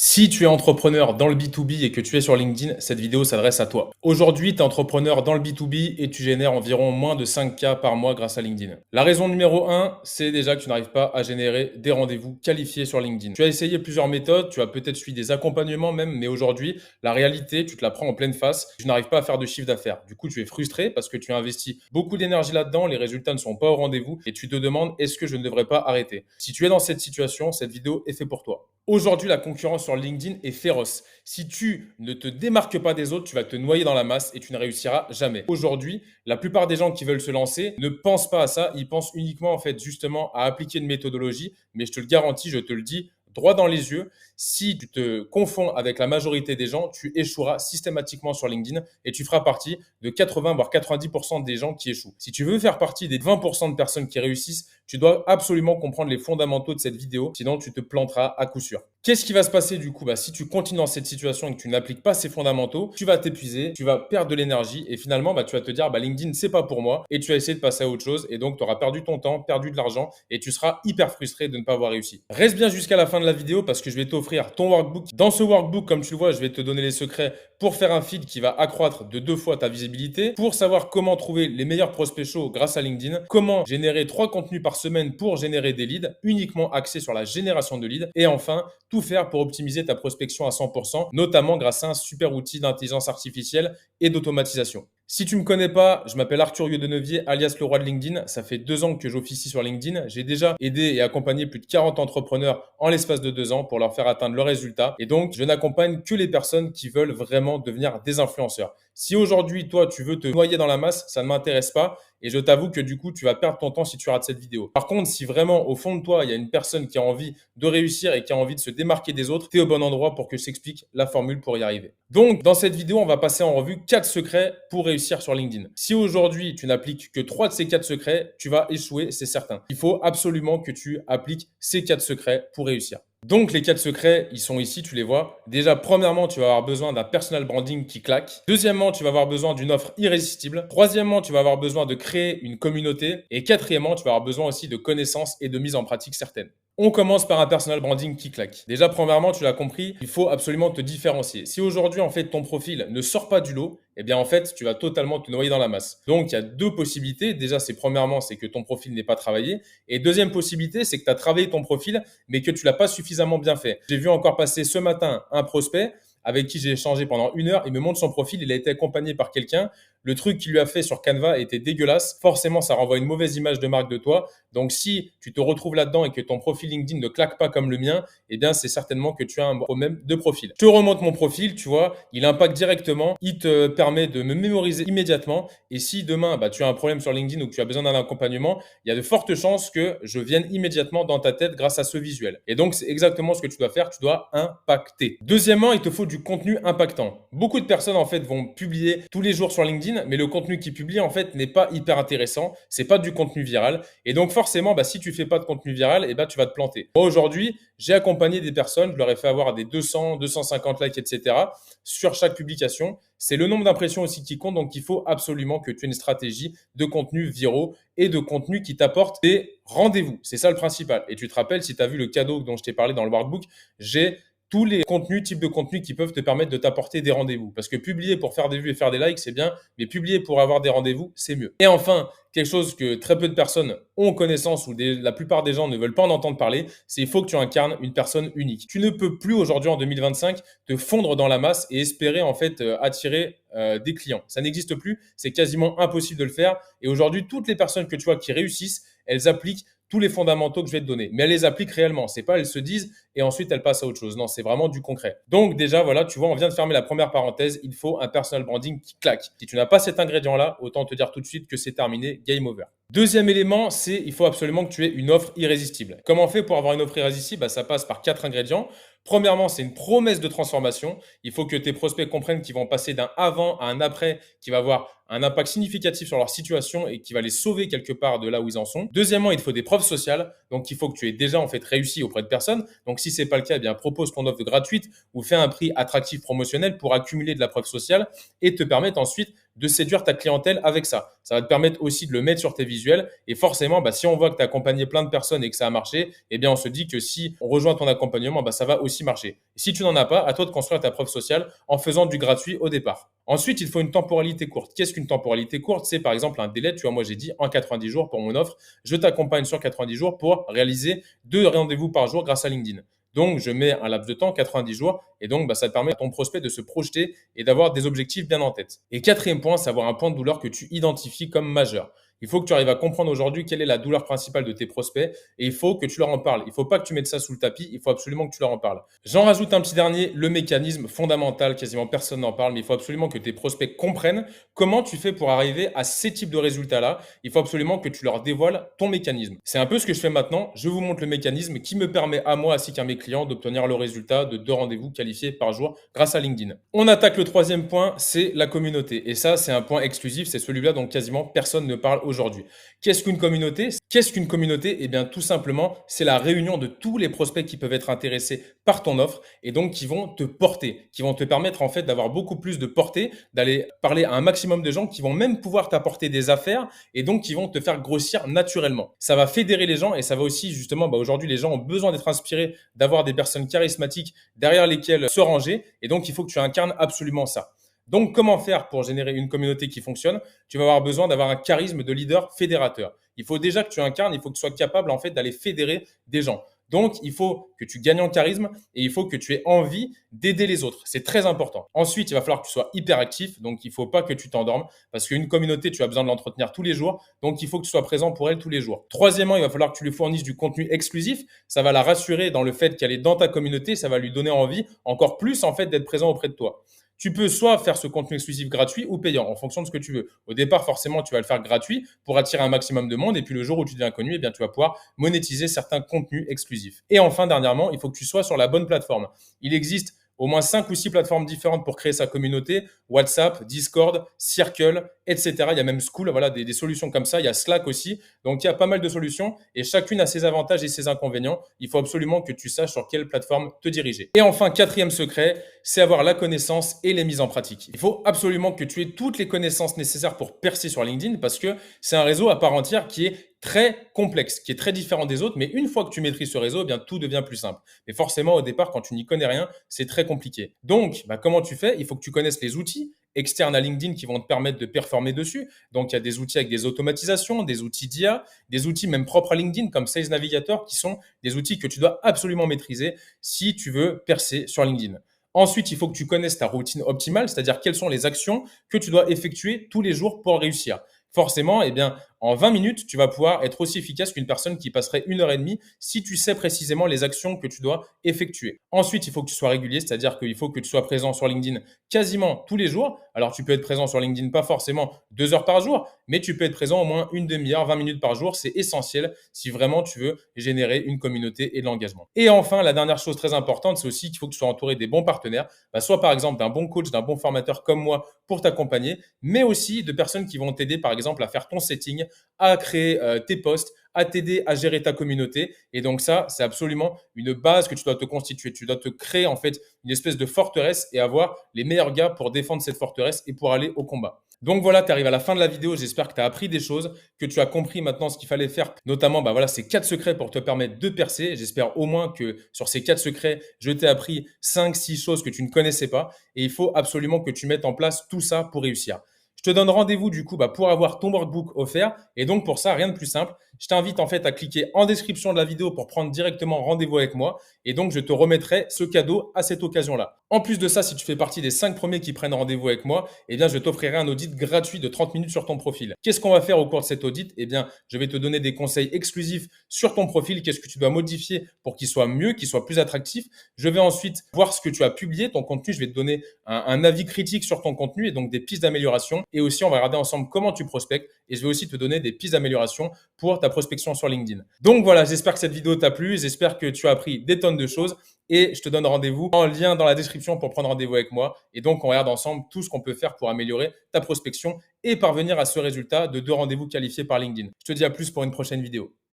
Si tu es entrepreneur dans le B2B et que tu es sur LinkedIn, cette vidéo s'adresse à toi. Aujourd'hui, tu es entrepreneur dans le B2B et tu génères environ moins de 5K par mois grâce à LinkedIn. La raison numéro 1, c'est déjà que tu n'arrives pas à générer des rendez-vous qualifiés sur LinkedIn. Tu as essayé plusieurs méthodes, tu as peut-être suivi des accompagnements même, mais aujourd'hui, la réalité, tu te la prends en pleine face. Tu n'arrives pas à faire de chiffre d'affaires. Du coup, tu es frustré parce que tu as investi beaucoup d'énergie là-dedans, les résultats ne sont pas au rendez-vous et tu te demandes est-ce que je ne devrais pas arrêter. Si tu es dans cette situation, cette vidéo est faite pour toi. Aujourd'hui, la concurrence sur LinkedIn est féroce. Si tu ne te démarques pas des autres, tu vas te noyer dans la masse et tu ne réussiras jamais. Aujourd'hui, la plupart des gens qui veulent se lancer ne pensent pas à ça. Ils pensent uniquement, en fait, justement, à appliquer une méthodologie. Mais je te le garantis, je te le dis droit dans les yeux, si tu te confonds avec la majorité des gens, tu échoueras systématiquement sur LinkedIn et tu feras partie de 80 voire 90% des gens qui échouent. Si tu veux faire partie des 20% de personnes qui réussissent, tu dois absolument comprendre les fondamentaux de cette vidéo, sinon tu te planteras à coup sûr. Qu'est-ce qui va se passer du coup? Si tu continues dans cette situation et que tu n'appliques pas ces fondamentaux, tu vas t'épuiser, tu vas perdre de l'énergie et finalement tu vas te dire LinkedIn c'est pas pour moi et tu vas essayer de passer à autre chose et donc tu auras perdu ton temps, perdu de l'argent et tu seras hyper frustré de ne pas avoir réussi. Reste bien jusqu'à la fin de la vidéo parce que je vais t'offrir ton workbook. Dans ce workbook, comme tu le vois, je vais te donner les secrets pour faire un feed qui va accroître de 2 fois ta visibilité, pour savoir comment trouver les meilleurs prospects chauds grâce à LinkedIn, comment générer 3 contenus par semaine pour générer des leads, uniquement axés sur la génération de leads, et enfin, tout faire pour optimiser ta prospection à 100%, notamment grâce à un super outil d'intelligence artificielle et d'automatisation. Si tu ne me connais pas, je m'appelle Arthur Denevier, alias le roi de LinkedIn. Ça fait 2 ans que j'officie sur LinkedIn. J'ai déjà aidé et accompagné plus de 40 entrepreneurs en l'espace de 2 ans pour leur faire atteindre leurs résultats. Et donc, je n'accompagne que les personnes qui veulent vraiment devenir des influenceurs. Si aujourd'hui, toi, tu veux te noyer dans la masse, ça ne m'intéresse pas. Et je t'avoue que du coup, tu vas perdre ton temps si tu rates cette vidéo. Par contre, si vraiment au fond de toi, il y a une personne qui a envie de réussir et qui a envie de se démarquer des autres, tu es au bon endroit pour que je t'explique la formule pour y arriver. Donc, dans cette vidéo, on va passer en revue 4 secrets pour réussir sur LinkedIn. Si aujourd'hui, tu n'appliques que 3 de ces 4 secrets, tu vas échouer, c'est certain. Il faut absolument que tu appliques ces 4 secrets pour réussir. Donc, les 4 secrets, ils sont ici, tu les vois. Déjà, premièrement, tu vas avoir besoin d'un personal branding qui claque. Deuxièmement, tu vas avoir besoin d'une offre irrésistible. Troisièmement, tu vas avoir besoin de créer une communauté. Et quatrièmement, tu vas avoir besoin aussi de connaissances et de mise en pratique certaines. On commence par un personal branding qui claque. Déjà, premièrement, tu l'as compris, il faut absolument te différencier. Si aujourd'hui, en fait, ton profil ne sort pas du lot, eh bien, en fait, tu vas totalement te noyer dans la masse. Donc, il y a 2 possibilités. Déjà, premièrement, c'est que ton profil n'est pas travaillé. Et deuxième possibilité, c'est que tu as travaillé ton profil, mais que tu l'as pas suffisamment bien fait. J'ai vu encore passer ce matin un prospect avec qui j'ai échangé pendant 1 heure. Il me montre son profil. Il a été accompagné par quelqu'un. Le truc qu'il lui a fait sur Canva était dégueulasse. Forcément, ça renvoie une mauvaise image de marque de toi. Donc, si tu te retrouves là-dedans et que ton profil LinkedIn ne claque pas comme le mien, eh bien, c'est certainement que tu as un problème de profil. Je te remonte mon profil, tu vois, il impacte directement. Il te permet de me mémoriser immédiatement. Et si demain, tu as un problème sur LinkedIn ou que tu as besoin d'un accompagnement, il y a de fortes chances que je vienne immédiatement dans ta tête grâce à ce visuel. Et donc, c'est exactement ce que tu dois faire. Tu dois impacter. Deuxièmement, il te faut du contenu impactant. Beaucoup de personnes, en fait, vont publier tous les jours sur LinkedIn, mais le contenu qu'ils publient, en fait, n'est pas hyper intéressant. C'est pas du contenu viral. Et donc, forcément, si tu fais pas de contenu viral, tu vas te planter. Moi, aujourd'hui, j'ai accompagné des personnes, je leur ai fait avoir des 200, 250 likes, etc. sur chaque publication. C'est le nombre d'impressions aussi qui compte. Donc, il faut absolument que tu aies une stratégie de contenu viraux et de contenu qui t'apporte des rendez-vous. C'est ça le principal. Et tu te rappelles, si tu as vu le cadeau dont je t'ai parlé dans le workbook, j'ai tous les types de contenus qui peuvent te permettre de t'apporter des rendez-vous. Parce que publier pour faire des vues et faire des likes, c'est bien, mais publier pour avoir des rendez-vous, c'est mieux. Et enfin, quelque chose que très peu de personnes ont connaissance ou la plupart des gens ne veulent pas en entendre parler, c'est il faut que tu incarnes une personne unique. Tu ne peux plus aujourd'hui en 2025 te fondre dans la masse et espérer en fait attirer des clients. Ça n'existe plus, c'est quasiment impossible de le faire. Et aujourd'hui, toutes les personnes que tu vois qui réussissent, elles appliquent tous les fondamentaux que je vais te donner. Mais elles les appliquent réellement. C'est pas elles se disent et ensuite elles passent à autre chose. Non, c'est vraiment du concret. Donc déjà, voilà, tu vois, on vient de fermer la première parenthèse. Il faut un personal branding qui claque. Si tu n'as pas cet ingrédient-là, autant te dire tout de suite que c'est terminé, game over. Deuxième élément, c'est il faut absolument que tu aies une offre irrésistible. Comment on fait pour avoir une offre irrésistible? Ça passe par 4 ingrédients. Premièrement, c'est une promesse de transformation. Il faut que tes prospects comprennent qu'ils vont passer d'un avant à un après, qui va avoir un impact significatif sur leur situation et qui va les sauver quelque part de là où ils en sont. Deuxièmement, il te faut des preuves sociales. Donc, il faut que tu aies déjà en fait réussi auprès de personnes. Donc, si c'est pas le cas, eh bien, propose ton offre gratuite ou fais un prix attractif promotionnel pour accumuler de la preuve sociale et te permettre ensuite de séduire ta clientèle avec ça. Ça va te permettre aussi de le mettre sur tes visuels. Et forcément, si on voit que tu as accompagné plein de personnes et que ça a marché, eh bien, on se dit que si on rejoint ton accompagnement, ça va aussi marcher. Et si tu n'en as pas, à toi de construire ta preuve sociale en faisant du gratuit au départ. Ensuite, il faut une temporalité courte. Qu'est-ce qu'une temporalité courte? C'est par exemple un délai. Tu vois, moi, j'ai dit en 90 jours pour mon offre. Je t'accompagne sur 90 jours pour réaliser 2 rendez-vous par jour grâce à LinkedIn. Donc, je mets un laps de temps, 90 jours, et donc ça te permet à ton prospect de se projeter et d'avoir des objectifs bien en tête. Et quatrième point, c'est avoir un point de douleur que tu identifies comme majeur. Il faut que tu arrives à comprendre aujourd'hui quelle est la douleur principale de tes prospects et il faut que tu leur en parles. Il ne faut pas que tu mettes ça sous le tapis, il faut absolument que tu leur en parles. J'en rajoute un petit dernier, le mécanisme fondamental, quasiment personne n'en parle, mais il faut absolument que tes prospects comprennent comment tu fais pour arriver à ces types de résultats-là. Il faut absolument que tu leur dévoiles ton mécanisme. C'est un peu ce que je fais maintenant. Je vous montre le mécanisme qui me permet à moi ainsi qu'à mes clients d'obtenir le résultat de 2 rendez-vous qualifiés par jour grâce à LinkedIn. On attaque le troisième point, c'est la communauté. Et ça, c'est un point exclusif, c'est celui-là dont quasiment personne ne parle aujourd'hui. Qu'est-ce qu'une communauté? Qu'est-ce qu'une communauté? Eh bien, tout simplement, c'est la réunion de tous les prospects qui peuvent être intéressés par ton offre et donc qui vont te porter, qui vont te permettre en fait d'avoir beaucoup plus de portée, d'aller parler à un maximum de gens qui vont même pouvoir t'apporter des affaires et donc qui vont te faire grossir naturellement. Ça va fédérer les gens et ça va aussi justement, aujourd'hui, les gens ont besoin d'être inspirés, d'avoir des personnes charismatiques derrière lesquelles se ranger et donc il faut que tu incarnes absolument ça. Donc, comment faire pour générer une communauté qui fonctionne? Tu vas avoir besoin d'avoir un charisme de leader fédérateur. Il faut déjà que tu incarnes, il faut que tu sois capable en fait d'aller fédérer des gens. Donc, il faut que tu gagnes en charisme et il faut que tu aies envie d'aider les autres. C'est très important. Ensuite, il va falloir que tu sois hyper actif. Donc, il ne faut pas que tu t'endormes parce qu'une communauté, tu as besoin de l'entretenir tous les jours. Donc, il faut que tu sois présent pour elle tous les jours. Troisièmement, il va falloir que tu lui fournisses du contenu exclusif. Ça va la rassurer dans le fait qu'elle est dans ta communauté. Ça va lui donner envie encore plus en fait d'être présent auprès de toi. Tu peux soit faire ce contenu exclusif gratuit ou payant en fonction de ce que tu veux. Au départ, forcément, tu vas le faire gratuit pour attirer un maximum de monde. Et puis le jour où tu deviens connu, eh bien, tu vas pouvoir monétiser certains contenus exclusifs. Et enfin, dernièrement, il faut que tu sois sur la bonne plateforme. Il existe au moins 5 ou 6 plateformes différentes pour créer sa communauté. WhatsApp, Discord, Circle, etc. Il y a même School, voilà, des solutions comme ça. Il y a Slack aussi. Donc, il y a pas mal de solutions et chacune a ses avantages et ses inconvénients. Il faut absolument que tu saches sur quelle plateforme te diriger. Et enfin, quatrième secret, c'est avoir la connaissance et les mises en pratique. Il faut absolument que tu aies toutes les connaissances nécessaires pour percer sur LinkedIn parce que c'est un réseau à part entière qui est très complexe, qui est très différent des autres, mais une fois que tu maîtrises ce réseau, eh bien tout devient plus simple. Mais forcément, au départ, quand tu n'y connais rien, c'est très compliqué. Donc, comment tu fais? Il faut que tu connaisses les outils externes à LinkedIn qui vont te permettre de performer dessus. Donc, il y a des outils avec des automatisations, des outils d'IA, des outils même propres à LinkedIn comme Sales Navigator qui sont des outils que tu dois absolument maîtriser si tu veux percer sur LinkedIn. Ensuite, il faut que tu connaisses ta routine optimale, c'est-à-dire quelles sont les actions que tu dois effectuer tous les jours pour réussir. Forcément, eh bien, en 20 minutes, tu vas pouvoir être aussi efficace qu'une personne qui passerait 1 heure et demie si tu sais précisément les actions que tu dois effectuer. Ensuite, il faut que tu sois régulier, c'est-à-dire qu'il faut que tu sois présent sur LinkedIn quasiment tous les jours. Alors, tu peux être présent sur LinkedIn pas forcément 2 heures par jour, mais tu peux être présent au moins une demi-heure, 20 minutes par jour. C'est essentiel si vraiment tu veux générer une communauté et de l'engagement. Et enfin, la dernière chose très importante, c'est aussi qu'il faut que tu sois entouré des bons partenaires, soit par exemple d'un bon coach, d'un bon formateur comme moi pour t'accompagner, mais aussi de personnes qui vont t'aider par exemple à faire ton setting, à créer tes posts, à t'aider à gérer ta communauté. Et donc ça, c'est absolument une base que tu dois te constituer. Tu dois te créer en fait une espèce de forteresse et avoir les meilleurs gars pour défendre cette forteresse et pour aller au combat. Donc voilà, tu arrives à la fin de la vidéo. J'espère que tu as appris des choses, que tu as compris maintenant ce qu'il fallait faire. Notamment, ces 4 secrets pour te permettre de percer. J'espère au moins que sur ces 4 secrets, je t'ai appris 5-6 choses que tu ne connaissais pas. Et il faut absolument que tu mettes en place tout ça pour réussir. Je te donne rendez-vous du coup pour avoir ton workbook offert. Et donc pour ça, rien de plus simple. Je t'invite en fait à cliquer en description de la vidéo pour prendre directement rendez-vous avec moi. Et donc je te remettrai ce cadeau à cette occasion-là. En plus de ça, si tu fais partie des 5 premiers qui prennent rendez-vous avec moi, eh bien je t'offrirai un audit gratuit de 30 minutes sur ton profil. Qu'est-ce qu'on va faire au cours de cet audit? Eh bien, je vais te donner des conseils exclusifs sur ton profil. Qu'est-ce que tu dois modifier pour qu'il soit mieux, qu'il soit plus attractif? Je vais ensuite voir ce que tu as publié, ton contenu. Je vais te donner un avis critique sur ton contenu et donc des pistes d'amélioration. Et aussi, on va regarder ensemble comment tu prospectes et je vais aussi te donner des pistes d'amélioration pour ta prospection sur LinkedIn. Donc voilà, j'espère que cette vidéo t'a plu, j'espère que tu as appris des tonnes de choses. et je te donne rendez-vous en lien dans la description pour prendre rendez-vous avec moi. Et donc, on regarde ensemble tout ce qu'on peut faire pour améliorer ta prospection et parvenir à ce résultat de 2 rendez-vous qualifiés par LinkedIn. Je te dis à plus pour une prochaine vidéo.